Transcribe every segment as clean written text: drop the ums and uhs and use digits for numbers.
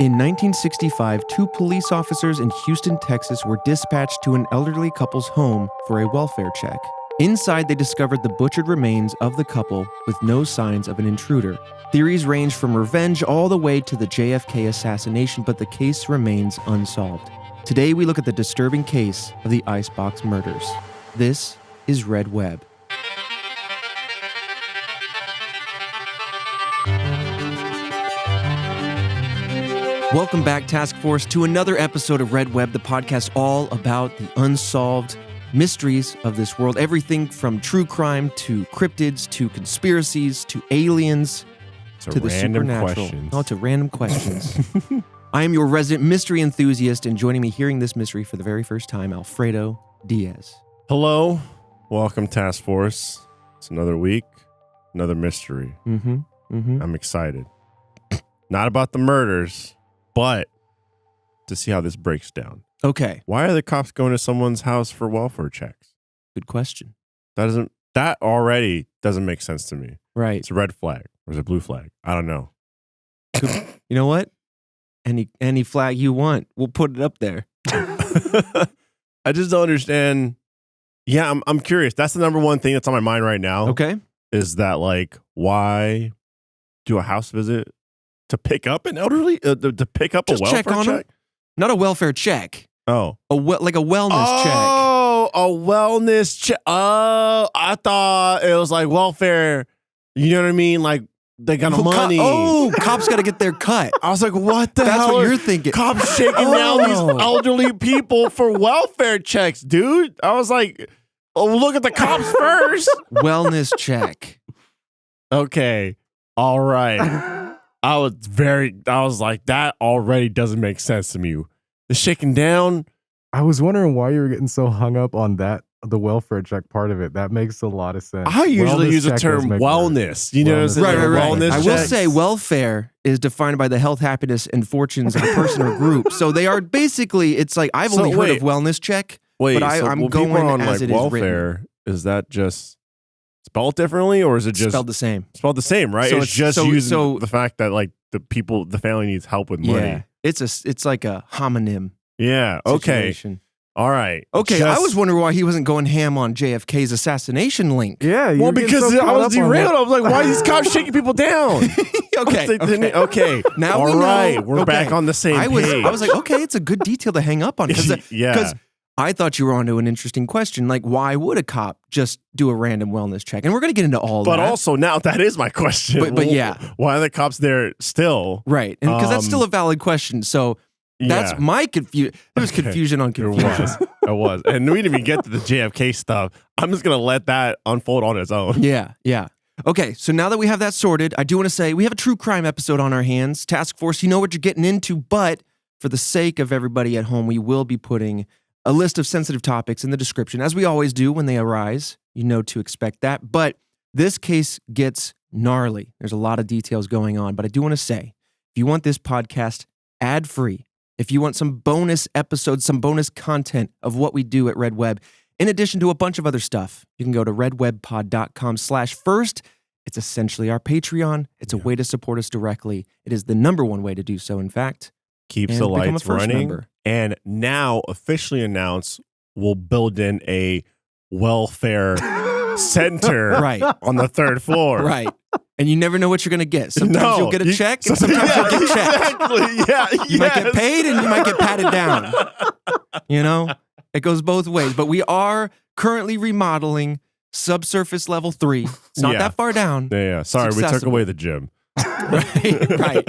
In 1965, 2 police officers in Houston, Texas were dispatched to an elderly couple's home for a welfare check. Inside, they discovered the butchered remains of the couple with no signs of an intruder. Theories range from revenge all the way to the JFK assassination, but the case remains unsolved. Today, we look at the disturbing case of the Icebox murders. This is Red Web. Welcome back, Task Force, to another episode of Red Web, the podcast all about the unsolved mysteries of this world. Everything from true crime to cryptids to conspiracies to aliens to the supernatural. To random questions. I am your resident mystery enthusiast, and joining me hearing this mystery for the very first time, Alfredo Diaz. Hello. Welcome, Task Force. It's another week, another mystery. I'm excited. Not about the murders, but to see how this breaks down. Okay. Why are the cops going to someone's house for welfare checks? Good question. That already doesn't make sense to me. Right. It's a red flag or is it a blue flag? I don't know. You know what? Any flag you want, we'll put it up there. I just don't understand. Yeah, I'm curious. That's the number one thing that's on my mind right now. Okay. Is that like, why do a house visit to pick up an elderly? To pick up just a welfare check on check? them. Not a welfare check. Oh. Like a wellness check. Oh, a wellness check. Oh, I thought it was like welfare. You know what I mean? Like they got money. Cops got to get their cut. I was like, what the That's hell? what you're thinking. Cops shaking down these elderly people for welfare checks, dude. I was like, oh, look at the cops first. Wellness check. Okay. All right. I was like, that already doesn't make sense to me. The shaking down. I was wondering why you were getting so hung up on that, the welfare check part of it. That makes a lot of sense. I usually use the term wellness. You know what I'm saying? Right. Wellness I checks. will say welfare is defined by the health, happiness, and fortunes of a person or group. So they are basically, it's like, I've only heard of wellness check, but I'm going on as like it is welfare, written. Is that just spelled differently or is it just spelled the same? Spelled the same, right? So it's just using the fact that like the family needs help with money. Yeah. It's like a homonym. Yeah. Okay. Situation. All right. Okay. I was wondering why he wasn't going ham on JFK's assassination link. Yeah. Well, because I was derailed. I was like, why are these cops shaking people down? Okay. Now all we know. Right. We're back on the same page. I was like, okay, it's a good detail to hang up on. Because I thought you were onto an interesting question. Like, why would a cop just do a random wellness check? And we're going to get into all that. But also, now that is my question. But yeah. Why are the cops there still? Right. And because that's still a valid question. So that's my confusion. There was confusion on confusion. It was. And we didn't even get to the JFK stuff. I'm just going to let that unfold on its own. Yeah. Okay, so now that we have that sorted, I do want to say we have a true crime episode on our hands. Task Force, you know what you're getting into, but for the sake of everybody at home, we will be putting a list of sensitive topics in the description, as we always do when they arise. You know to expect that. But this case gets gnarly. There's a lot of details going on. But I do want to say, if you want this podcast ad-free, if you want some bonus episodes, some bonus content of what we do at Red Web, in addition to a bunch of other stuff, you can go to redwebpod.com/first. It's essentially our Patreon. It's a way to support us directly. It is the number one way to do so, in fact. Keeps the lights running. And now officially announce we'll build in a welfare center on the third floor. Right. And you never know what you're going to get. Sometimes you'll get a check and sometimes you'll get checked. Exactly. Yeah. You might get paid and you might get patted down. You know, it goes both ways. But we are currently remodeling subsurface level 3. It's not that far down. Yeah. Sorry, we took away the gym. Right.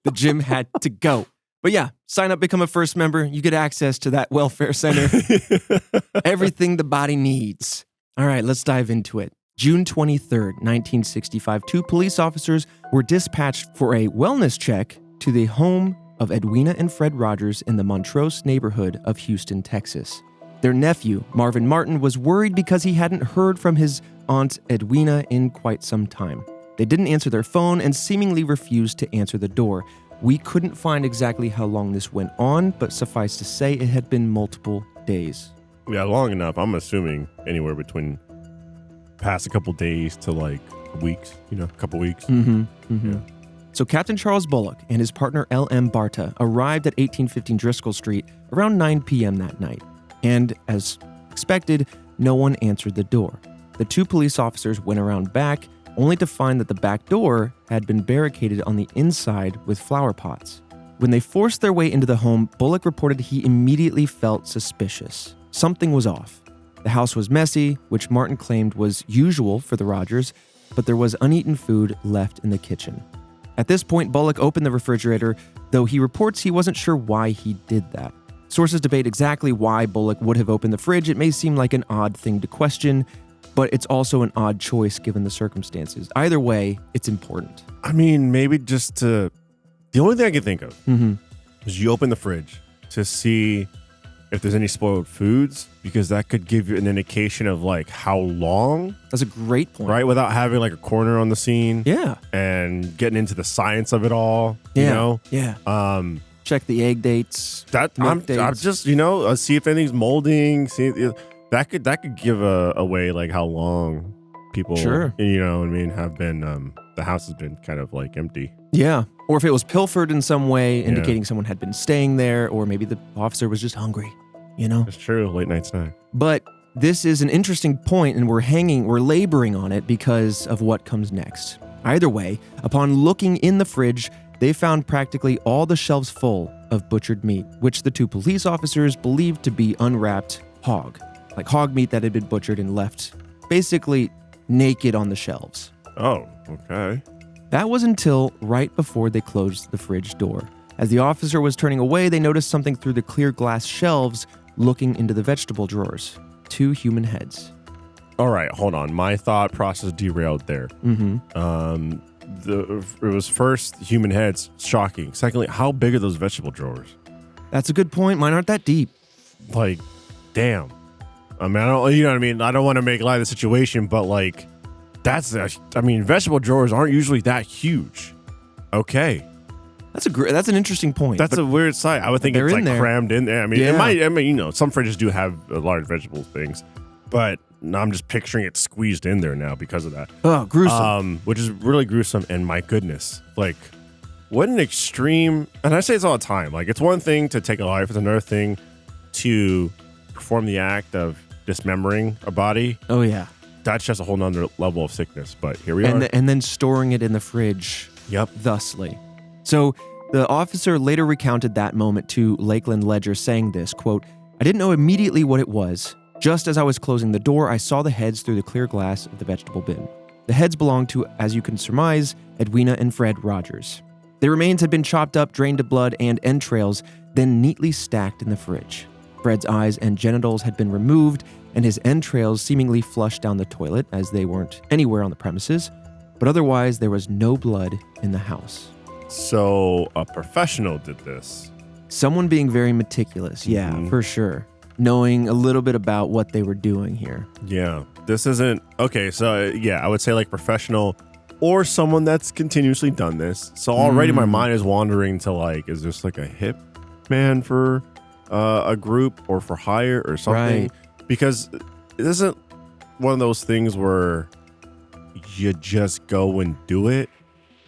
The gym had to go. But yeah, sign up, become a first member. You get access to that welfare center. Everything the body needs. All right, let's dive into it. June 23rd, 1965, 2 police officers were dispatched for a wellness check to the home of Edwina and Fred Rogers in the Montrose neighborhood of Houston, Texas. Their nephew, Marvin Martin, was worried because he hadn't heard from his aunt Edwina in quite some time. They didn't answer their phone and seemingly refused to answer the door. We couldn't find exactly how long this went on, but suffice to say it had been multiple days. Yeah, long enough. I'm assuming anywhere between past a couple days to like weeks, a couple weeks. Mm-hmm. Mm-hmm. Yeah. So Captain Charles Bullock and his partner L.M. Barta arrived at 1815 Driscoll Street around 9 p.m. that night. And as expected, no one answered the door. The two police officers went around back, only to find that the back door had been barricaded on the inside with flower pots. When they forced their way into the home, Bullock reported he immediately felt suspicious. Something was off. The house was messy, which Martin claimed was usual for the Rogers, but there was uneaten food left in the kitchen. At this point, Bullock opened the refrigerator, though he reports he wasn't sure why he did that. Sources debate exactly why Bullock would have opened the fridge. It may seem like an odd thing to question, but it's also an odd choice given the circumstances. Either way, it's important. I mean, maybe just to... The only thing I can think of is you open the fridge to see if there's any spoiled foods, because that could give you an indication of like how long. That's a great point. Right? Without having like a coroner on the scene. Yeah. And getting into the science of it all. Yeah. You know? Yeah. Check the egg dates. I'm just, see if anything's molding. That could give away like how long people, sure, have been, the house has been kind of like empty. Yeah. Or if it was pilfered in some way, indicating someone had been staying there, or maybe the officer was just hungry, It's true. Late night snack. But this is an interesting point, and we're laboring on it because of what comes next. Either way, upon looking in the fridge, they found practically all the shelves full of butchered meat, which the two police officers believed to be unwrapped hog. Like hog meat that had been butchered and left basically naked on the shelves. Oh, okay. That was until right before they closed the fridge door. As the officer was turning away, they noticed something through the clear glass shelves looking into the vegetable drawers. 2 human heads. All right, hold on. My thought process derailed there. It was first human heads, shocking. Secondly, how big are those vegetable drawers? That's a good point. Mine aren't that deep. Like, damn. I mean, I don't want to make light of the situation, but like, vegetable drawers aren't usually that huge. Okay. That's an interesting point. That's a weird sight. I would think it's like crammed in there. I mean, some fridges do have large vegetable things, but I'm just picturing it squeezed in there now because of that. Oh, gruesome. Which is really gruesome. And my goodness, like, what an extreme. And I say this all the time. Like, it's one thing to take a life. It's another thing to perform the act of dismembering a body. Oh, yeah. That's just a whole nother level of sickness. But here we are. And then storing it in the fridge. Yep. Thusly. So the officer later recounted that moment to Lakeland Ledger, saying this, quote, "I didn't know immediately what it was. Just as I was closing the door, I saw the heads through the clear glass of the vegetable bin. The heads belonged to, as you can surmise, Edwina and Fred Rogers. Their remains had been chopped up, drained of blood and entrails, then neatly stacked in the fridge. Fred's eyes and genitals had been removed, and his entrails seemingly flushed down the toilet, as they weren't anywhere on the premises, but otherwise there was no blood in the house." So a professional did this. Someone being very meticulous, yeah, for sure. Knowing a little bit about what they were doing here. Yeah, this isn't... Okay, so I would say like professional or someone that's continuously done this. So already my mind is wandering to like, is this like a hip man for a group or for hire or something? Right. Because it isn't one of those things where you just go and do it.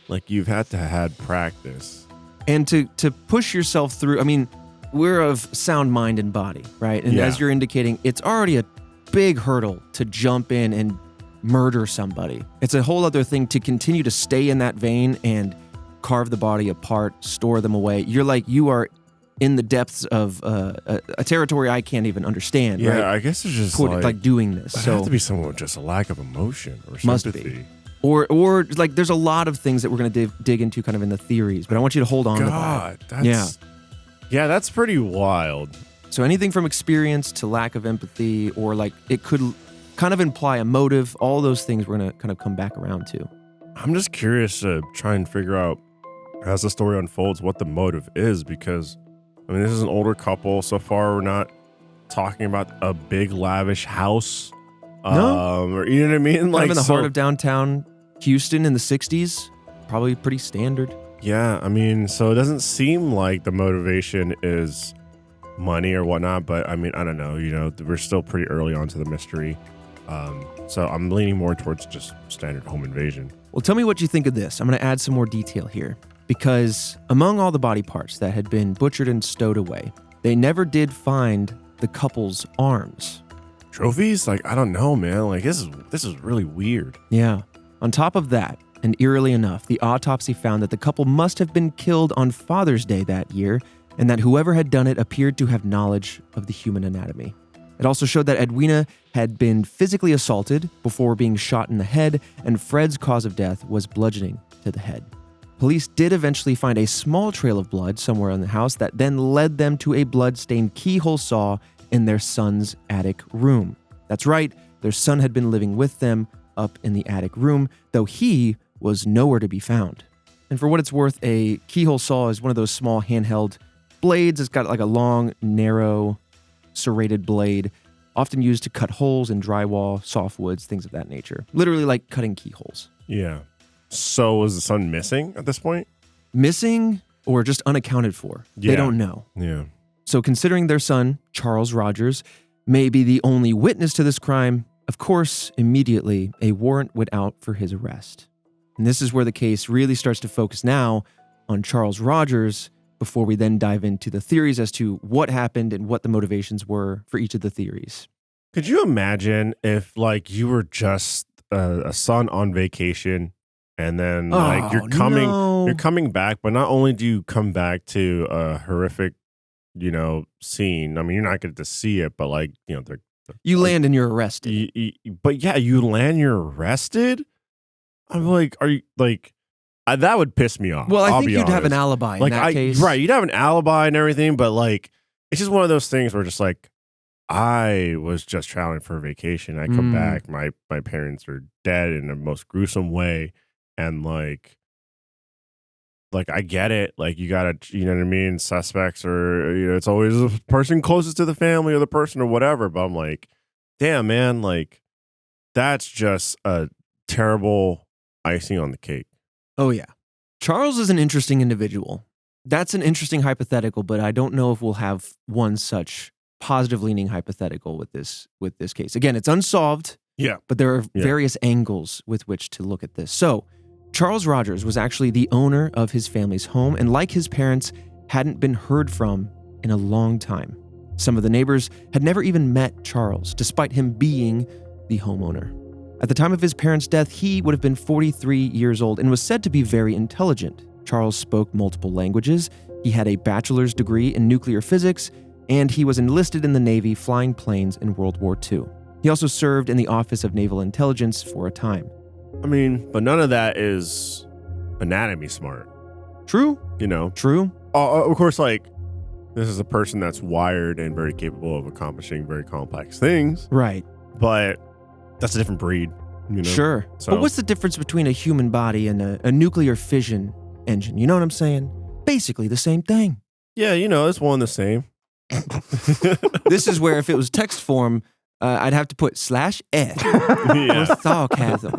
Like, you've had to had practice. And to push yourself through, I mean, we're of sound mind and body, right? And as you're indicating, it's already a big hurdle to jump in and murder somebody. It's a whole other thing to continue to stay in that vein and carve the body apart, store them away. You are in the depths of a territory I can't even understand. Yeah, right? I guess it's just like doing this. So it has to be someone with just a lack of emotion or sympathy. Must be. Or like, there's a lot of things that we're going to dig into kind of in the theories, but I want you to hold on to that. That's pretty wild. So anything from experience to lack of empathy, or like it could kind of imply a motive, all those things we're going to kind of come back around to. I'm just curious to try and figure out, as the story unfolds, what the motive is, because, I mean, this is an older couple. So far, we're not talking about a big, lavish house. No. Or, you know what I mean? Like, in the heart of downtown Houston in the 60s, probably pretty standard. Yeah, I mean, so it doesn't seem like the motivation is money or whatnot, but I mean, I don't know, we're still pretty early on to the mystery. So I'm leaning more towards just standard home invasion. Well, tell me what you think of this. I'm going to add some more detail here. Because among all the body parts that had been butchered and stowed away, they never did find the couple's arms. Trophies? Like, I don't know, man. Like, this is really weird. Yeah. On top of that, and eerily enough, the autopsy found that the couple must have been killed on Father's Day that year, and that whoever had done it appeared to have knowledge of the human anatomy. It also showed that Edwina had been physically assaulted before being shot in the head, and Fred's cause of death was bludgeoning to the head. Police did eventually find a small trail of blood somewhere in the house that then led them to a blood-stained keyhole saw in their son's attic room. That's right, their son had been living with them up in the attic room, though he was nowhere to be found. And for what it's worth, a keyhole saw is one of those small handheld blades. It's got like a long, narrow, serrated blade, often used to cut holes in drywall, softwoods, things of that nature. Literally like cutting keyholes. Yeah. So was the son missing at this point? Missing or just unaccounted for? Yeah. They don't know. Yeah. So considering their son, Charles Rogers, may be the only witness to this crime, of course, immediately a warrant went out for his arrest. And this is where the case really starts to focus now on Charles Rogers before we then dive into the theories as to what happened and what the motivations were for each of the theories. Could you imagine if like you were just a son on vacation and then like you're coming back, but not only do you come back to a horrific, scene. I mean, you're not going to see it, but like, you land and you're arrested. But yeah, you land, you're arrested. I'm like, are you like, that would piss me off. Well, I think you'd have an alibi in that case. Right. You'd have an alibi and everything, but like, it's just one of those things where just like, I was just traveling for a vacation. I come back, my parents are dead in the most gruesome way. And like I get it. Like you gotta, you know what I mean? Suspects are, it's always the person closest to the family or the person or whatever. But I'm like, damn, man, like that's just a terrible icing on the cake. Oh yeah. Charles is an interesting individual. That's an interesting hypothetical, but I don't know if we'll have one such positive leaning hypothetical with this case. Again, it's unsolved. Yeah. But there are various angles with which to look at this. So Charles Rogers was actually the owner of his family's home, and like his parents, hadn't been heard from in a long time. Some of the neighbors had never even met Charles, despite him being the homeowner. At the time of his parents' death, he would have been 43 years old and was said to be very intelligent. Charles spoke multiple languages, he had a bachelor's degree in nuclear physics, and he was enlisted in the Navy flying planes in World War II. He also served in the Office of Naval Intelligence for a time. I mean, but none of that is anatomy smart. True. True. Of course, like, this is a person that's wired and very capable of accomplishing very complex things. Right. But that's a different breed, Sure. So, but what's the difference between a human body and a nuclear fission engine? You know what I'm saying? Basically the same thing. Yeah, it's one and the same. This is where if it was text form, I'd have to put /F or sarcasm.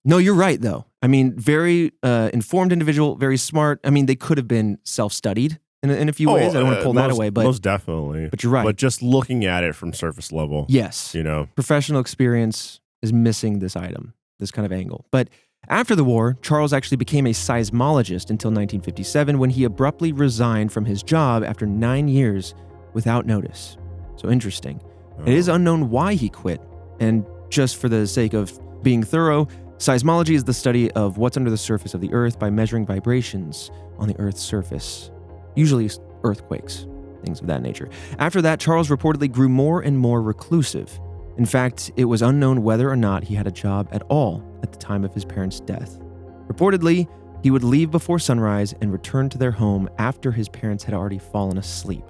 No, you're right, though. I mean, very informed individual, very smart. I mean, they could have been self-studied in a few ways. I don't want to pull that away, but most definitely. But you're right. But just looking at it from surface level, yes, professional experience is missing this item, this kind of angle. But after the war, Charles actually became a seismologist until 1957, when he abruptly resigned from his job after 9 years without notice. So interesting. It is unknown why he quit, and just for the sake of being thorough, seismology is the study of what's under the surface of the Earth by measuring vibrations on the Earth's surface, usually earthquakes, things of that nature. After that, Charles reportedly grew more and more reclusive. In fact, it was unknown whether or not he had a job at all at the time of his parents' death. Reportedly, he would leave before sunrise and return to their home after his parents had already fallen asleep.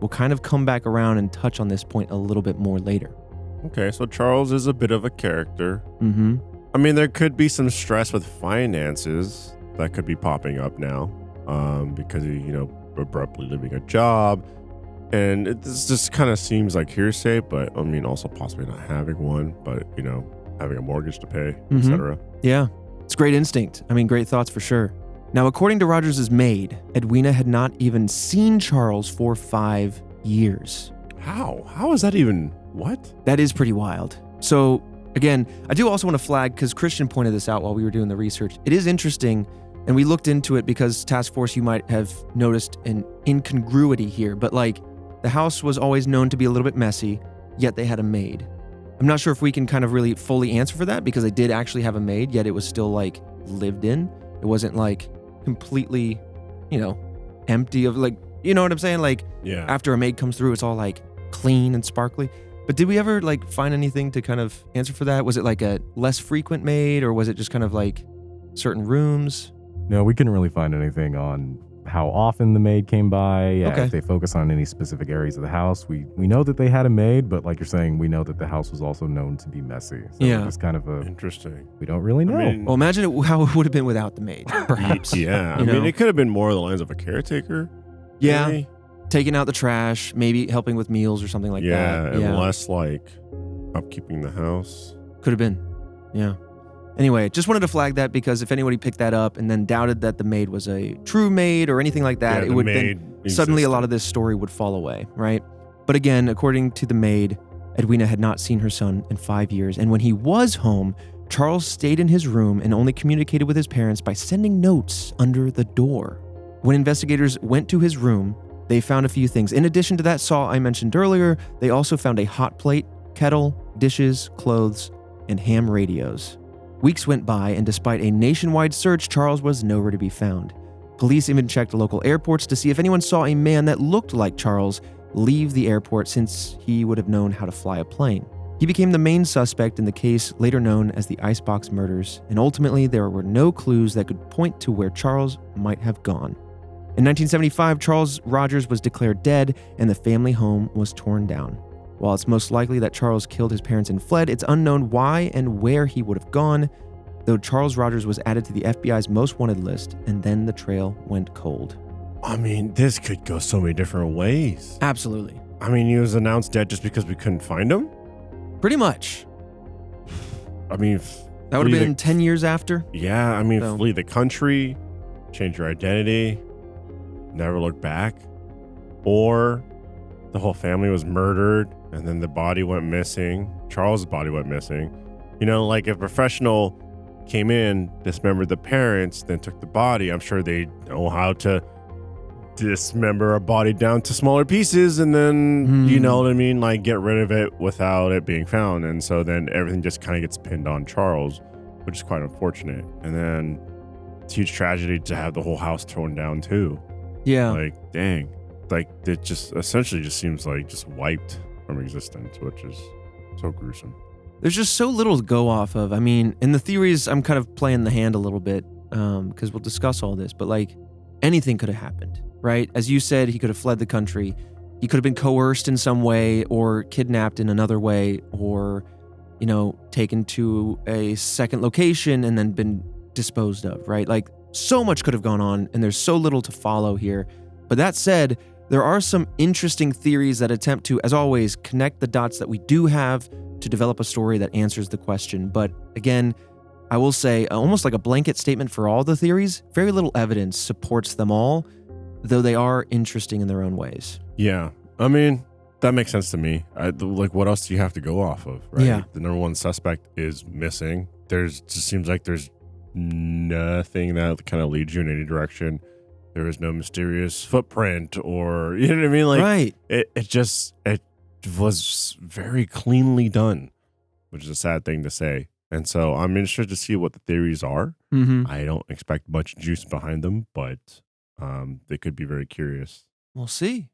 We'll kind of come back around and touch on this point a little bit more later. Okay, so Charles is a bit of a character. Mm-hmm. I mean, there could be some stress with finances that could be popping up now because he, abruptly leaving a job. And this just kind of seems like hearsay, but I mean, also possibly not having one, but, having a mortgage to pay, etc. Yeah, it's great instinct. I mean, great thoughts for sure. Now, according to Rogers' maid, Edwina had not even seen Charles for 5 years. How is that even What? That is pretty wild. So again, I do also want to flag, because Christian pointed this out while we were doing the research. It is interesting, and we looked into it because Task Force, you might have noticed an incongruity here, but like the house was always known to be a little bit messy, yet they had a maid. I'm not sure if we can kind of really fully answer for that, because they did actually have a maid, yet it was still like lived in. It wasn't like completely, empty of like, you know what I'm saying? Like after a maid comes through, it's all like clean and sparkly. But did we ever like find anything to kind of answer for that? Was it like a less frequent maid, or was it just kind of like certain rooms? No, we couldn't really find anything on how often the maid came by. Okay. If they focus on any specific areas of the house. We know that they had a maid, but like you're saying, we know that the house was also known to be messy. So it's kind of interesting. We don't really know. Well, imagine how it would have been without the maid, perhaps. Yeah. I mean, it could have been more of the lines of a caretaker. Yeah. Maybe. Taking out the trash, maybe helping with meals or something like that. Yeah, and less like upkeeping the house. Could have been. Yeah. Anyway, just wanted to flag that, because if anybody picked that up and then doubted that the maid was a true maid or anything like that, it would then suddenly a lot of this story would fall away, right? But again, according to the maid, Edwina had not seen her son in 5 years. And when he was home, Charles stayed in his room and only communicated with his parents by sending notes under the door. When investigators went to his room, they found a few things. In addition to that saw I mentioned earlier, they also found a hot plate, kettle, dishes, clothes, and ham radios. Weeks went by, and despite a nationwide search, Charles was nowhere to be found. Police even checked local airports to see if anyone saw a man that looked like Charles leave the airport, since he would have known how to fly a plane. He became the main suspect in the case later known as the Icebox murders, and ultimately there were no clues that could point to where Charles might have gone. In 1975, Charles Rogers was declared dead, and the family home was torn down. While it's most likely that Charles killed his parents and fled, it's unknown why and where he would have gone, though Charles Rogers was added to the FBI's most wanted list, and then the trail went cold. I mean, this could go so many different ways. Absolutely. I mean, he was announced dead just because we couldn't find him? Pretty much. I mean... That would have been 10 years after? Yeah, I mean, flee the country, change your identity, never look back, or the whole family was murdered, and then the body went missing. Charles' body went missing. Like if a professional came in, dismembered the parents, then took the body, I'm sure they know how to dismember a body down to smaller pieces, and then, you know what I mean? Like get rid of it without it being found. And so then everything just kind of gets pinned on Charles, which is quite unfortunate. And then it's a huge tragedy to have the whole house torn down too. Yeah. Like, dang. Like it just essentially just seems like just wiped from existence, which is so gruesome. There's just so little to go off of. I mean, in the theories, I'm kind of playing the hand a little bit, because we'll discuss all this, but like anything could have happened, right? As you said, he could have fled the country. He could have been coerced in some way, or kidnapped in another way, or, taken to a second location and then been disposed of, right? Like so much could have gone on, and there's so little to follow here. But that said, there are some interesting theories that attempt to, as always, connect the dots that we do have to develop a story that answers the question. But again, I will say, almost like a blanket statement for all the theories, very little evidence supports them all, though they are interesting in their own ways. Yeah. I mean, that makes sense to me. Like, what else do you have to go off of, right? Yeah. The number one suspect is missing. Just seems like there's nothing that kind of leads you in any direction. There is no mysterious footprint, or, you know what I mean? Like, right. It was very cleanly done, which is a sad thing to say. And so I'm interested to see what the theories are. Mm-hmm. I don't expect much juice behind them, but they could be very curious. We'll see.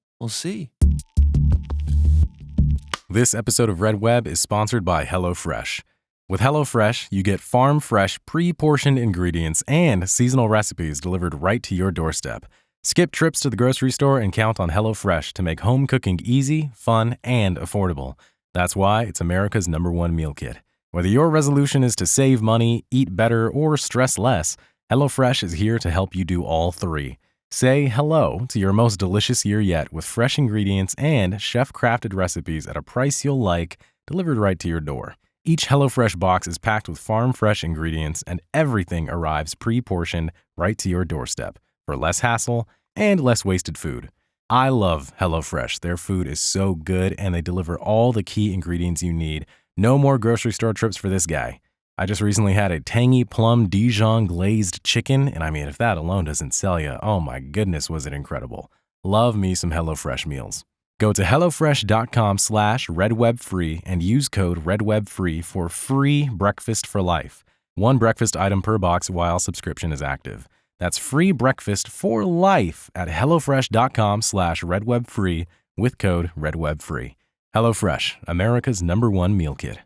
This episode of Red Web is sponsored by HelloFresh. With HelloFresh, you get farm-fresh, pre-portioned ingredients and seasonal recipes delivered right to your doorstep. Skip trips to the grocery store and count on HelloFresh to make home cooking easy, fun, and affordable. That's why it's America's #1 meal kit. Whether your resolution is to save money, eat better, or stress less, HelloFresh is here to help you do all three. Say hello to your most delicious year yet with fresh ingredients and chef-crafted recipes at a price you'll like, delivered right to your door. Each HelloFresh box is packed with farm-fresh ingredients, and everything arrives pre-portioned right to your doorstep for less hassle and less wasted food. I love HelloFresh. Their food is so good and they deliver all the key ingredients you need. No more grocery store trips for this guy. I just recently had a tangy plum Dijon glazed chicken, and I mean, if that alone doesn't sell you, oh my goodness, was it incredible. Love me some HelloFresh meals. Go to HelloFresh.com/RedWebFree and use code RedWebFree for free breakfast for life. One breakfast item per box while subscription is active. That's free breakfast for life at HelloFresh.com/RedWebFree with code RedWebFree. HelloFresh, America's #1 meal kit.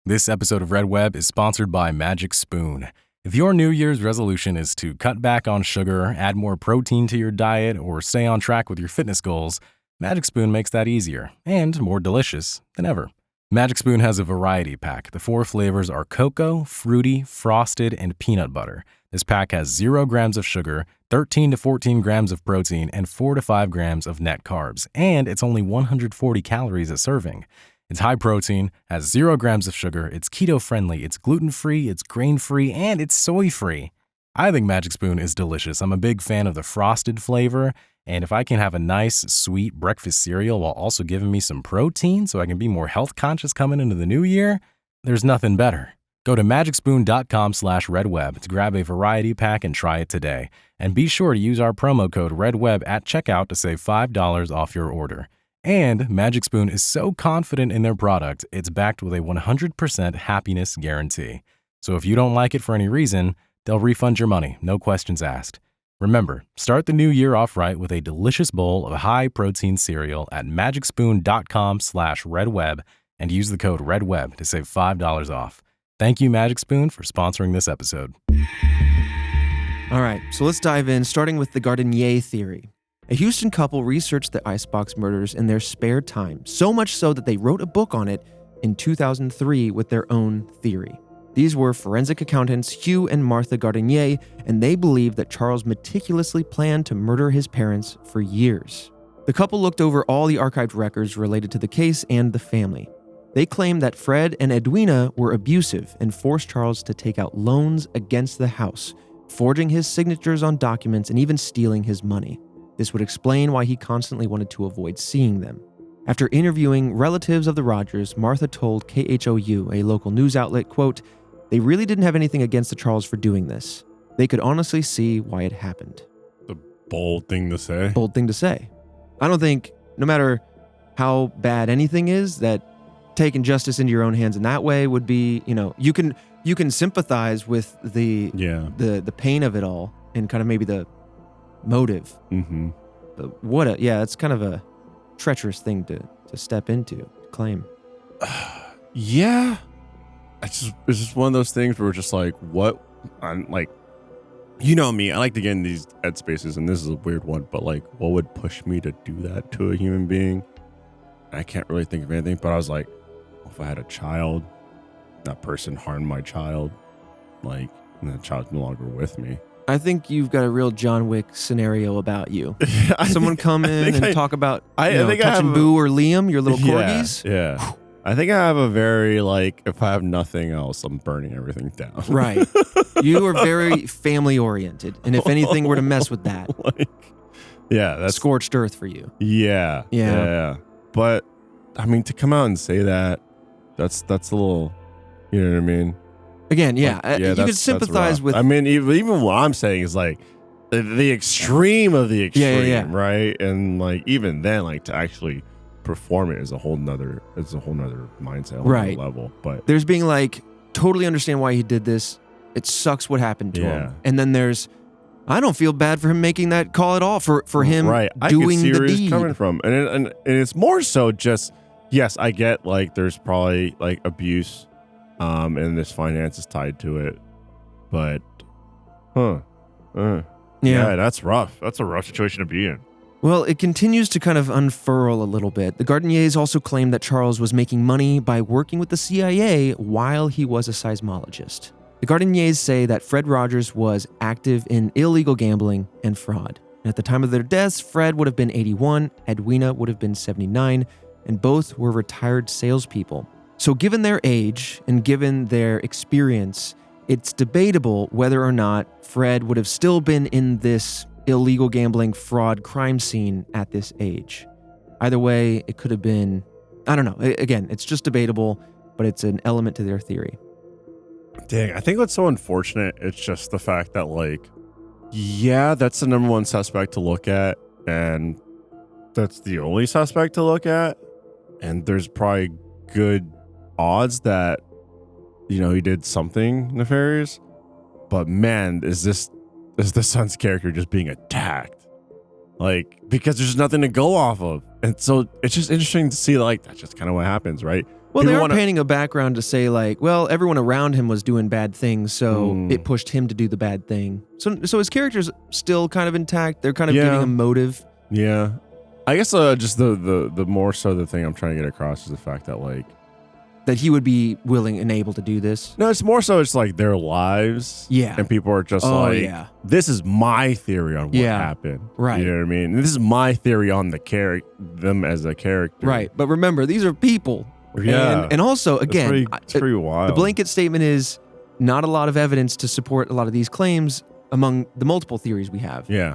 This episode of Red Web is sponsored by Magic Spoon. If your New Year's resolution is to cut back on sugar, add more protein to your diet, or stay on track with your fitness goals, Magic Spoon makes that easier and more delicious than ever. Magic Spoon has a variety pack. The 4 flavors are cocoa, fruity, frosted, and peanut butter. This pack has 0 grams of sugar, 13 to 14 grams of protein, and 4 to 5 grams of net carbs. And it's only 140 calories a serving. It's high protein, has 0 grams of sugar, it's keto-friendly, it's gluten-free, it's grain-free, and it's soy-free. I think Magic Spoon is delicious. I'm a big fan of the frosted flavor, and if I can have a nice, sweet breakfast cereal while also giving me some protein so I can be more health-conscious coming into the new year, there's nothing better. Go to magicspoon.com/redweb to grab a variety pack and try it today. And be sure to use our promo code REDWEB at checkout to save $5 off your order. And Magic Spoon is so confident in their product, it's backed with a 100% happiness guarantee. So if you don't like it for any reason, they'll refund your money, no questions asked. Remember, start the new year off right with a delicious bowl of high-protein cereal at magicspoon.com/redweb and use the code REDWEB to save $5 off. Thank you, Magic Spoon, for sponsoring this episode. All right, so let's dive in, starting with the Gardenier theory. A Houston couple researched the Icebox murders in their spare time, so much so that they wrote a book on it in 2003 with their own theory. These were forensic accountants Hugh and Martha Gardenier, and they believed that Charles meticulously planned to murder his parents for years. The couple looked over all the archived records related to the case and the family. They claimed that Fred and Edwina were abusive and forced Charles to take out loans against the house, forging his signatures on documents and even stealing his money. This would explain why he constantly wanted to avoid seeing them. After interviewing relatives of the Rogers, Martha told KHOU, a local news outlet, quote, "They really didn't have anything against the Charles for doing this. They could honestly see why it happened." The bold thing to say. Bold thing to say. I don't think, no matter how bad anything is, that taking justice into your own hands in that way would be, you can sympathize with the pain of it all and kind of maybe the motive. Mm-hmm. But it's kind of a treacherous thing to step into, to claim. Yeah. It's just one of those things where we're just like, what? I'm like, you know me, I like to get in these headspaces, and this is a weird one, but like, what would push me to do that to a human being? I can't really think of anything, but I was like, if I had a child, that person harmed my child, like, and the child's no longer with me. I think you've got a real John Wick scenario about you. Someone come in and talk about touching Boo or Liam, your little corgis. Yeah. I think I have a very, like, if I have nothing else, I'm burning everything down. Right. You are very family oriented. And if anything were to mess with that, that's scorched earth for you. Yeah. But, I mean, to come out and say that, that's a little, you know what I mean? Again, you could sympathize with. I mean, even what I'm saying is like the extreme of the extreme, right? And like even then, like to actually perform it is a whole nother mindset, a whole nother level. But there's being like totally understand why he did this. It sucks what happened to him, and then there's I don't feel bad for him making that call at all for him doing I can see the where deed. He's coming from, and it's more so just yes, I get like there's probably like abuse. And this finance is tied to it, but, that's rough. That's a rough situation to be in. Well, it continues to kind of unfurl a little bit. The Gardeniers also claimed that Charles was making money by working with the CIA while he was a seismologist. The Gardeniers say that Fred Rogers was active in illegal gambling and fraud. And at the time of their deaths, Fred would have been 81, Edwina would have been 79, and both were retired salespeople. So given their age and given their experience, it's debatable whether or not Fred would have still been in this illegal gambling, fraud, crime scene at this age. Either way, it could have been, I don't know. Again, it's just debatable, but it's an element to their theory. Dang, I think what's so unfortunate, it's just the fact that, like, yeah, that's the number one suspect to look at, and that's the only suspect to look at, and there's probably good odds that, you know, he did something nefarious, but man, is the son's character just being attacked? Like, because there's nothing to go off of. And so it's just interesting to see, like, that's just kind of what happens, right? Well, they are painting a background to say, like, well, everyone around him was doing bad things, so it pushed him to do the bad thing. So his character's still kind of intact. They're kind of giving a motive. Yeah. I guess just the more so the thing I'm trying to get across is the fact that, like, that he would be willing and able to do this. No, it's more so it's like their lives. Yeah. And people are just this is my theory on what happened. Right. You know what I mean? This is my theory on them as a character. Right. But remember, these are people. Yeah. And also, again, it's pretty wild. The blanket statement is not a lot of evidence to support a lot of these claims among the multiple theories we have. Yeah.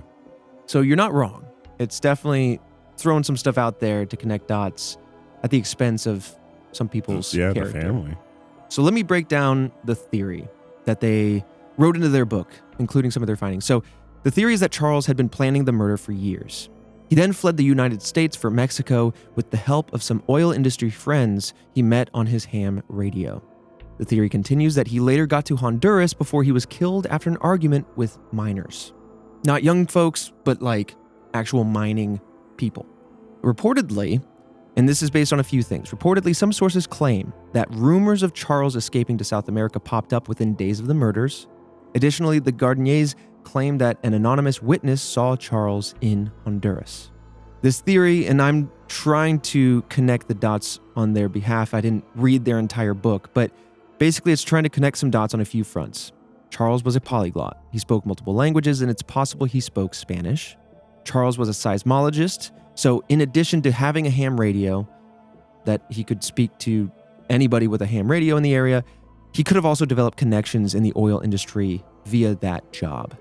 So you're not wrong. It's definitely throwing some stuff out there to connect dots at the expense of some people's character. The family. So let me break down the theory that they wrote into their book, including some of their findings. So the theory is that Charles had been planning the murder for years. He then fled the United States for Mexico with the help of some oil industry friends he met on his ham radio. The theory continues that he later got to Honduras before he was killed after an argument with miners. Not young folks, but like actual mining people. Reportedly, and this is based on a few things, reportedly some sources claim that rumors of Charles escaping to South America popped up within days of the murders. Additionally, the Gardeniers claimed that an anonymous witness saw Charles in Honduras. This theory, and I'm trying to connect the dots on their behalf. I didn't read their entire book, but basically it's trying to connect some dots on a few fronts. Charles was a polyglot. He spoke multiple languages, and it's possible he spoke Spanish. Charles was a seismologist, so in addition to having a ham radio that he could speak to anybody with a ham radio in the area, he could have also developed connections in the oil industry via that job.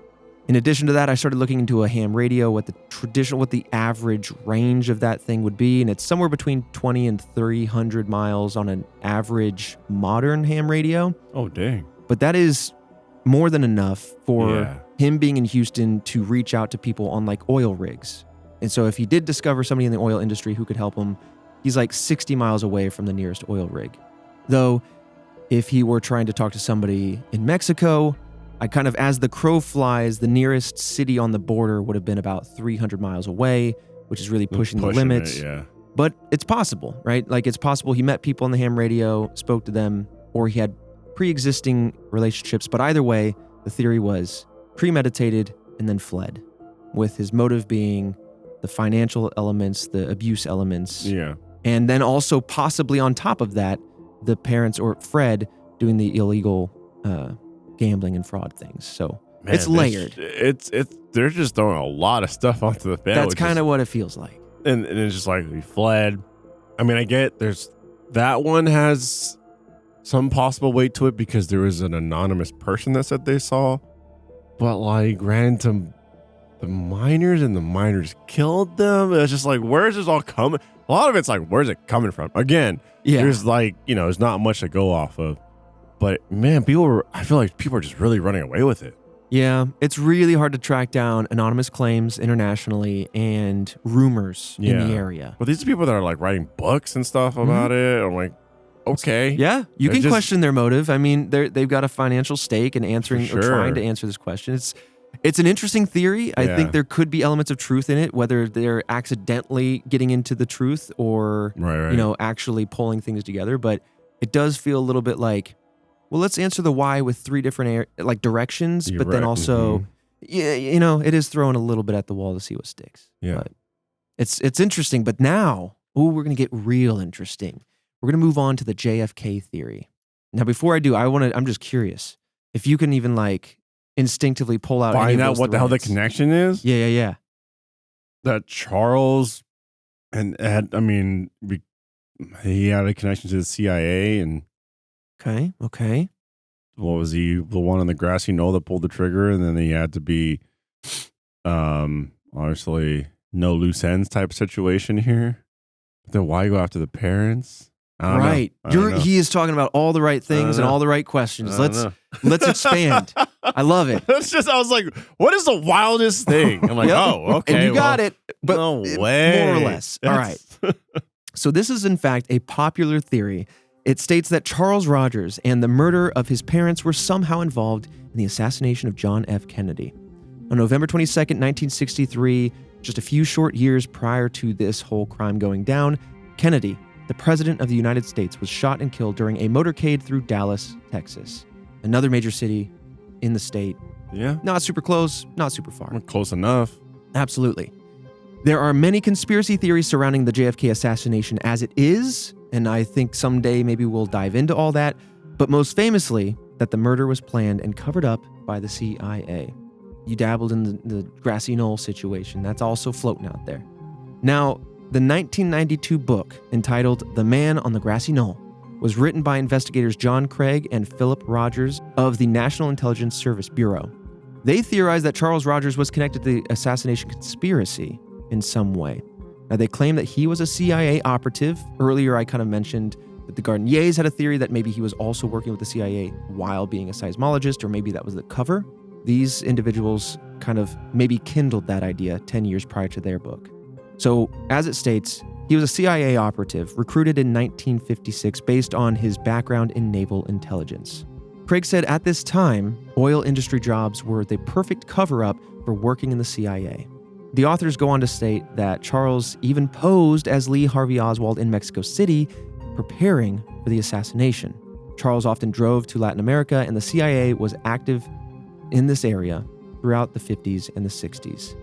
In addition to that, I started looking into a ham radio, what the average range of that thing would be, and it's somewhere between 20 and 300 miles on an average modern ham radio. Oh, dang. But that is more than enough for him being in Houston to reach out to people on like oil rigs. And so if he did discover somebody in the oil industry who could help him, he's like 60 miles away from the nearest oil rig. Though, if he were trying to talk to somebody in Mexico, I kind of, as the crow flies, the nearest city on the border would have been about 300 miles away, which is really pushing the limits. But it's possible, right? Like, it's possible he met people on the ham radio, spoke to them, or he had pre-existing relationships. But either way, the theory was premeditated and then fled, with his motive being the financial elements, the abuse elements. Yeah. And then also possibly on top of that, the parents or Fred doing the illegal gambling and fraud things. So it's layered. They're just throwing a lot of stuff onto the family. That's kind of what it feels like. And it's just like, we fled. I mean, I get that one has some possible weight to it because there was an anonymous person that said they saw, but like random the miners and the miners killed them. It's just like, where is this all coming? A lot of it's like, where's it coming from? Again, there's like, there's not much to go off of. But man, I feel like people are just really running away with it. Yeah, it's really hard to track down anonymous claims internationally and rumors in the area. But these are people that are like writing books and stuff about it. I'm like, okay. Yeah, you can question their motive. I mean, they've got a financial stake in answering or trying to answer this question. It's an interesting theory. I think there could be elements of truth in it, whether they're accidentally getting into the truth or actually pulling things together. But it does feel a little bit like, well, let's answer the why with three different directions, but then also, it is throwing a little bit at the wall to see what sticks. Yeah, but it's interesting. But now, we're gonna get real interesting. We're gonna move on to the JFK theory. Now, before I do, I'm just curious if you can even like instinctively pull out, find out what the hell the connection is. Yeah. That Charles and Ed, I mean, he had a connection to the CIA and. Okay. What was he? The one on the grassy knoll that pulled the trigger, and then he had to be Obviously, no loose ends type situation here. But then why go after the parents? I don't know. He is talking about all the right things and all the right questions. Let's expand. I love it. I was like, what is the wildest thing? I'm like, oh, okay. And you got it, but no way. More or less. All right. So this is in fact a popular theory. It states that Charles Rogers and the murder of his parents were somehow involved in the assassination of John F. Kennedy. On November 22nd, 1963, just a few short years prior to this whole crime going down, Kennedy, the President of the United States, was shot and killed during a motorcade through Dallas, Texas, another major city in the state. Yeah. Not super close, not super far. Close enough. Absolutely. There are many conspiracy theories surrounding the JFK assassination as it is, and I think someday maybe we'll dive into all that, but most famously, that the murder was planned and covered up by the CIA. You dabbled in the grassy knoll situation. That's also floating out there. Now, the 1992 book entitled The Man on the Grassy Knoll was written by investigators John Craig and Philip Rogers of the National Intelligence Service Bureau. They theorized that Charles Rogers was connected to the assassination conspiracy in some way. Now, they claim that he was a CIA operative. Earlier, I kind of mentioned that the Gardeniers had a theory that maybe he was also working with the CIA while being a seismologist, or maybe that was the cover. These individuals kind of maybe kindled that idea 10 years prior to their book. So, as it states, he was a CIA operative recruited in 1956 based on his background in naval intelligence. Craig said at this time, oil industry jobs were the perfect cover-up for working in the CIA. The authors go on to state that Charles even posed as Lee Harvey Oswald in Mexico City, preparing for the assassination. Charles often drove to Latin America, and the CIA was active in this area throughout the 50s and the 60s.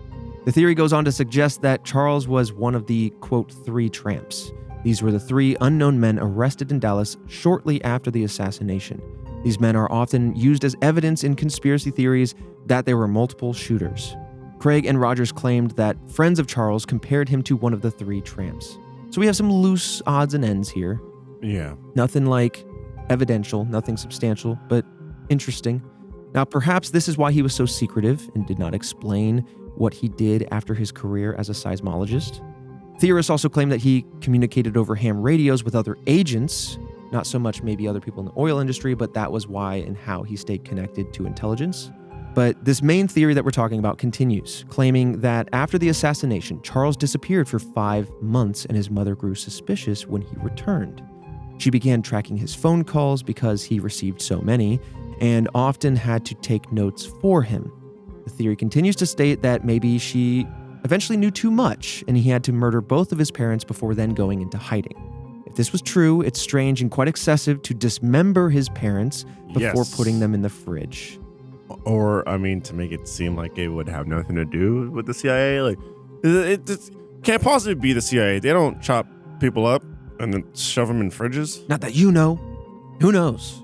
The theory goes on to suggest that Charles was one of the, quote, 3 tramps. These were the 3 unknown men arrested in Dallas shortly after the assassination. These men are often used as evidence in conspiracy theories that there were multiple shooters. Craig and Rogers claimed that friends of Charles compared him to one of the 3 tramps. So we have some loose odds and ends here. Yeah. Nothing like evidential, nothing substantial, but interesting. Now, perhaps this is why he was so secretive and did not explain what he did after his career as a seismologist. Theorists also claim that he communicated over ham radios with other agents, not so much maybe other people in the oil industry, but that was why and how he stayed connected to intelligence. But this main theory that we're talking about continues, claiming that after the assassination, Charles disappeared for 5 months and his mother grew suspicious when he returned. She began tracking his phone calls because he received so many and often had to take notes for him. The theory continues to state that maybe she eventually knew too much and he had to murder both of his parents before then going into hiding. If this was true, it's strange and quite excessive to dismember his parents before putting them in the fridge. Or, I mean, to make it seem like it would have nothing to do with the CIA. Like, it can't possibly be the CIA. They don't chop people up and then shove them in fridges. Not that you know. Who knows?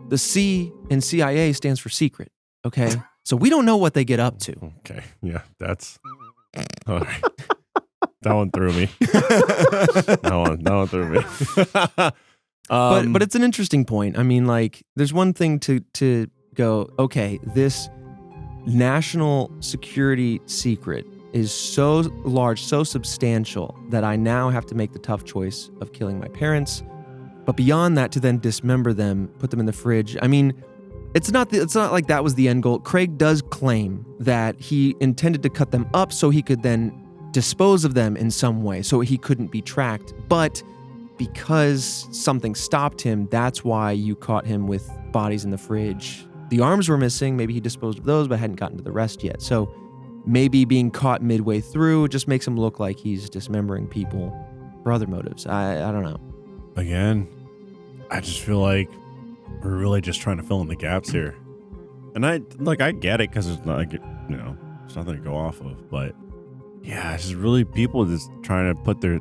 The C in CIA stands for secret, okay? So we don't know what they get up to. Okay, yeah, that's... All right. That one threw me. That one threw me. But it's an interesting point. I mean, like, there's one thing to go, okay, this national security secret is so large, so substantial that I now have to make the tough choice of killing my parents. But beyond that, to then dismember them, put them in the fridge. I mean, it's not like that was the end goal. Craig does claim that he intended to cut them up so he could then dispose of them in some way, so he couldn't be tracked. But because something stopped him, that's why you caught him with bodies in the fridge. The arms were missing. Maybe he disposed of those, but hadn't gotten to the rest yet. So maybe being caught midway through just makes him look like he's dismembering people for other motives. I don't know. Again, I just feel like we're really just trying to fill in the gaps here. And I get it because it's not like, there's nothing to go off of. But yeah, it's just really people just trying to put their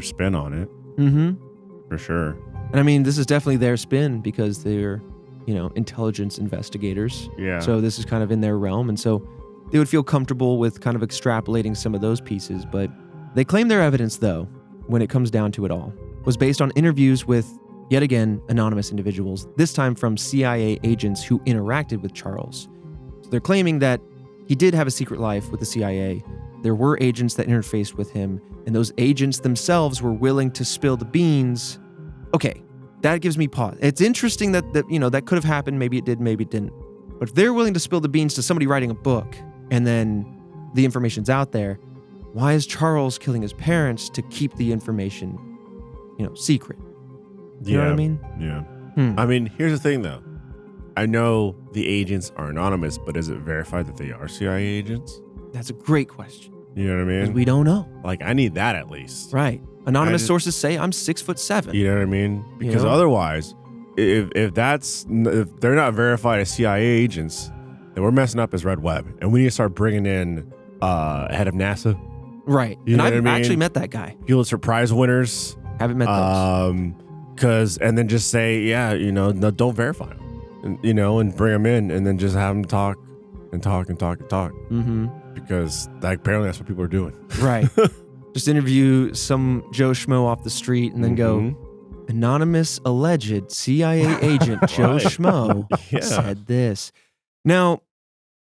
spin on it. Mm-hmm. For sure. And I mean, this is definitely their spin because they're, intelligence investigators. Yeah. So this is kind of in their realm. And so they would feel comfortable with kind of extrapolating some of those pieces. But they claim their evidence, though, when it comes down to it all, was based on interviews with, yet again, anonymous individuals, this time from CIA agents who interacted with Charles. So they're claiming that he did have a secret life with the CIA. There were agents that interfaced with him, and those agents themselves were willing to spill the beans. Okay, that gives me pause. It's interesting that that could have happened. Maybe it did, maybe it didn't. But if they're willing to spill the beans to somebody writing a book, and then the information's out there, why is Charles killing his parents to keep the information, secret? You know what I mean? Yeah. I mean, here's the thing, though. I know the agents are anonymous, but is it verified that they are CIA agents? That's a great question. You know what I mean? 'Cause we don't know. Like, I need that at least. Right. Anonymous sources say I'm 6'7". You know what I mean? Because otherwise, if they're not verified as CIA agents, then we're messing up as Red Web, and we need to start bringing in head of NASA. Right. You know what I mean? Actually met that guy. Pulitzer Prize winners. Haven't met those. And then just say, no, don't verify them. And bring them in, and then just have them talk and talk and talk and talk. Mm-hmm. Because apparently that's what people are doing. Right. Just interview some Joe Schmo off the street and then go, anonymous alleged CIA agent Joe Schmo said this. Now,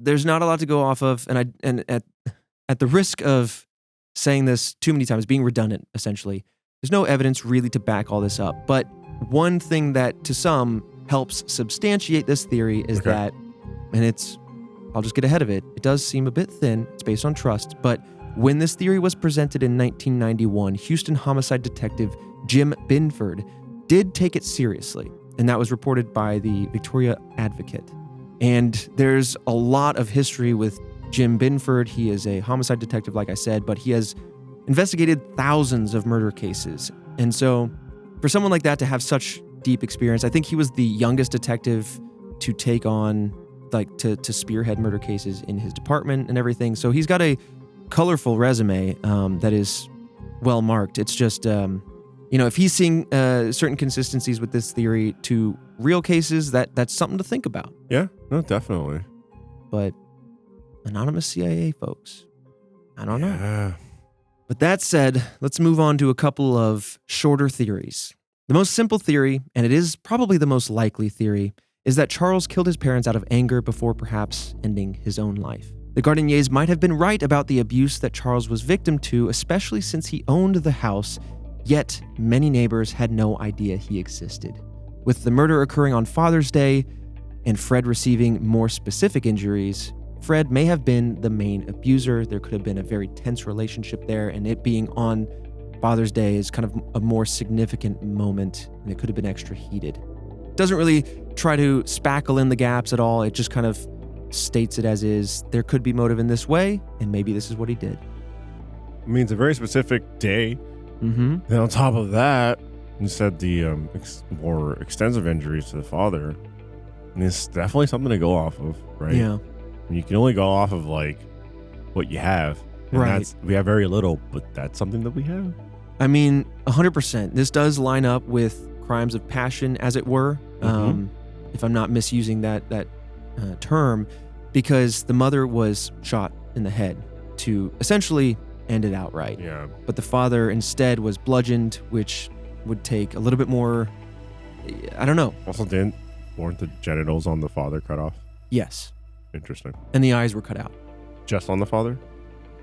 there's not a lot to go off of, and at the risk of saying this too many times, being redundant, essentially, there's no evidence really to back all this up. But one thing that to some helps substantiate this theory is that, and I'll just get ahead of it, it does seem a bit thin, it's based on trust, but when this theory was presented in 1991, Houston homicide detective Jim Binford did take it seriously, and that was reported by the Victoria Advocate. And there's a lot of history with Jim Binford. He is a homicide detective, like I said, but he has investigated thousands of murder cases. And so for someone like that to have such deep experience, I think he was the youngest detective to take on, to spearhead murder cases in his department and everything. So he's got a colorful resume that is well marked. It's just, if he's seeing certain consistencies with this theory to real cases, that's something to think about. Yeah, no, definitely. But anonymous CIA folks, I don't know. Yeah. But that said, let's move on to a couple of shorter theories. The most simple theory, and it is probably the most likely theory, is that Charles killed his parents out of anger before perhaps ending his own life. The Gardeniers might have been right about the abuse that Charles was victim to, especially since he owned the house, yet many neighbors had no idea he existed. With the murder occurring on Father's Day and Fred receiving more specific injuries, Fred may have been the main abuser. There could have been a very tense relationship there, and it being on Father's Day is kind of a more significant moment, and it could have been extra heated. It doesn't really try to spackle in the gaps at all. It just kind of states it as is. There could be motive in this way, and maybe this is what he did. I mean, it's a very specific day. Mm-hmm. Then on top of that, you said the more extensive injuries to the father. And it's definitely something to go off of, right? Yeah. And you can only go off of what you have. And Right. we have very little, but that's something that we have. I mean, 100%. This does line up with crimes of passion, as it were, if I'm not misusing that term, because the mother was shot in the head to essentially end it outright. Yeah. But the father instead was bludgeoned, which would take a little bit more, I don't know. Also, weren't the genitals on the father cut off? Yes. Interesting. And the eyes were cut out. Just on the father?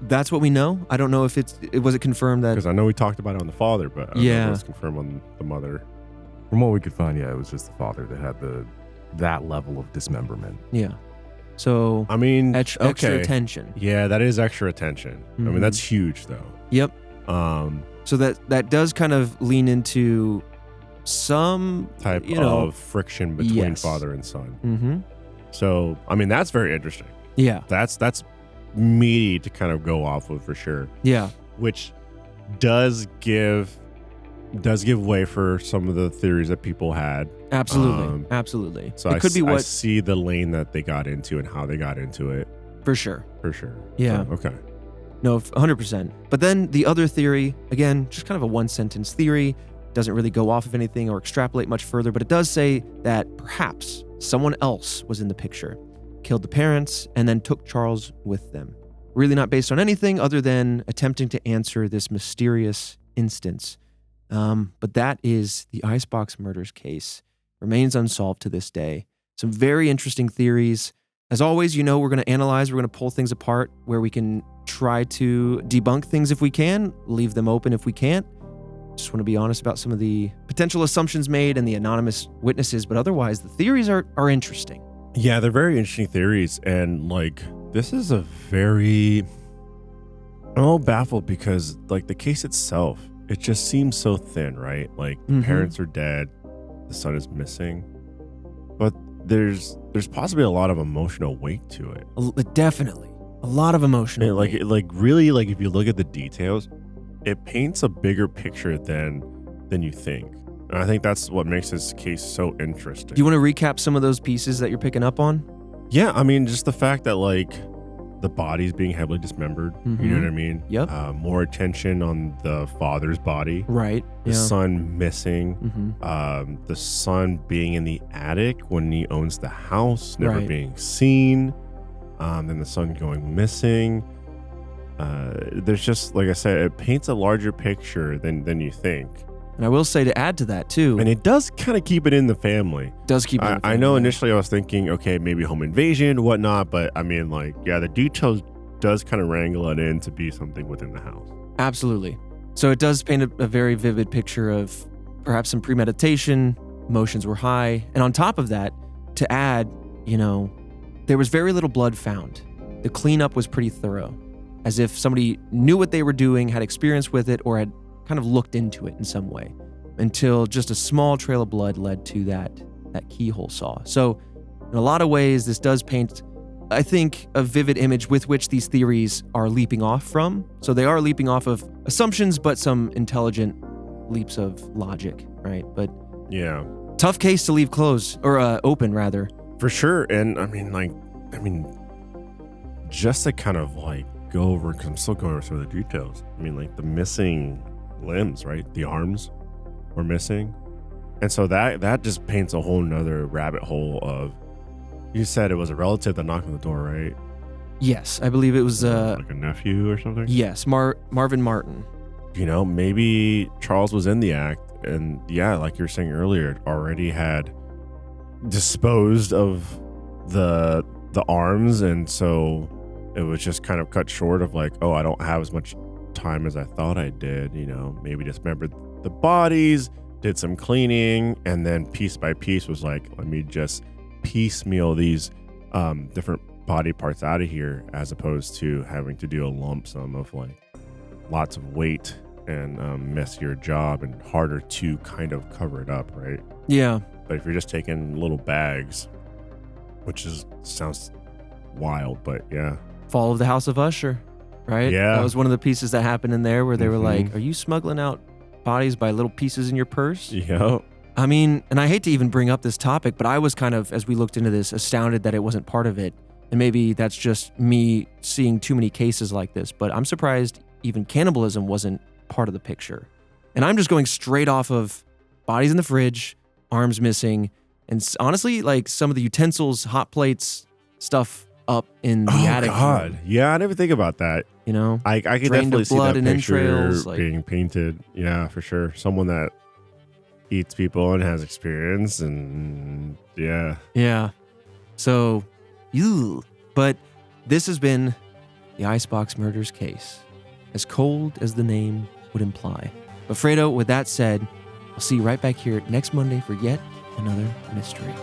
That's what we know. I don't know if was it confirmed that. Because I know we talked about it on the father, but I don't know if it's confirmed on the mother. From what we could find, it was just the father that had that level of dismemberment. Yeah. So, I mean, extra attention. Yeah, that is extra attention. I mean, that's huge, though. Yep. So that does kind of lean into some type of friction between father and son. Mm-hmm. So, I mean, that's very interesting. Yeah. That's meaty to kind of go off of for sure. Yeah. Which does give way for some of the theories that people had. Absolutely. Absolutely. So it could be I see the lane that they got into and how they got into it. For sure. Yeah. So, okay. No, 100%. But then the other theory, again, just kind of a one-sentence theory, doesn't really go off of anything or extrapolate much further, but it does say that perhaps someone else was in the picture, killed the parents, and then took Charles with them. Really not based on anything other than attempting to answer this mysterious instance. But that is the Icebox murders case. Remains unsolved to this day. Some very interesting theories. As always, we're going to analyze, we're going to pull things apart where we can try to debunk things if we can, leave them open if we can't. Just want to be honest about some of the potential assumptions made and the anonymous witnesses, but otherwise the theories are interesting. Yeah, they're very interesting theories. And like, this is a very, I'm a little baffled because like the case itself, it just seems so thin, right? Like the parents are dead, the son is missing, but there's possibly a lot of emotional weight to it. Definitely. A lot of emotional weight. Really, if you look at the details, it paints a bigger picture than you think. And I think that's what makes this case so interesting. Do you want to recap some of those pieces that you're picking up on? Yeah, I mean, just the fact that like the body's being heavily dismembered, you know what I mean? Yep. More attention on the father's body. Right. The son missing. The son being in the attic when he owns the house, never being seen. Then the son going missing. There's just, like I said, it paints a larger picture than you think. And I will say, to add to that too, and it does kind of keep it in the family. I know initially I was thinking, okay, maybe home invasion, whatnot, but I mean, like, yeah, the details does kind of wrangle it in to be something within the house. Absolutely. So it does paint a very vivid picture of perhaps some premeditation, emotions were high, and on top of that, to add, there was very little blood found. The cleanup was pretty thorough, as if somebody knew what they were doing, had experience with it, or had kind of looked into it in some way, until just a small trail of blood led to that keyhole saw. So in a lot of ways, this does paint, I think, a vivid image with which these theories are leaping off from. So they are leaping off of assumptions, but some intelligent leaps of logic, right? But yeah, tough case to leave closed, or open rather. For sure. And I mean, just to kind of like go over, because I'm still going over some of the details. I mean, like the missing limbs, right? The arms were missing. And so that just paints a whole nother rabbit hole of, you said it was a relative that knocked on the door, right? Yes, I believe it was like a nephew or something. Yes, Marvin Martin. Maybe Charles was in the act, and yeah, like you were saying earlier, already had disposed of the arms, and so it was just kind of cut short of like, oh, I don't have as much time as I thought I did. Maybe dismembered the bodies, did some cleaning, and then piece by piece was like, let me just piecemeal these different body parts out of here, as opposed to having to do a lump sum of like lots of weight and messier job and harder to kind of cover it up, right? Yeah. But if you're just taking little bags, which sounds wild, but yeah. Fall of the House of Usher, right? Yeah. That was one of the pieces that happened in there where they were like, are you smuggling out bodies by little pieces in your purse? Yep. I mean, and I hate to even bring up this topic, but I was kind of, as we looked into this, astounded that it wasn't part of it. And maybe that's just me seeing too many cases like this, but I'm surprised even cannibalism wasn't part of the picture. And I'm just going straight off of bodies in the fridge, arms missing, and honestly, like some of the utensils, hot plates, stuff up in the attic. Oh, God. Yeah, I didn't think about that. I could definitely see that picture being painted. Yeah, for sure. Someone that eats people and has experience, and yeah. Yeah. So, but this has been the Icebox Murders case, as cold as the name would imply. But Fredo, with that said, I'll see you right back here next Monday for yet another mystery.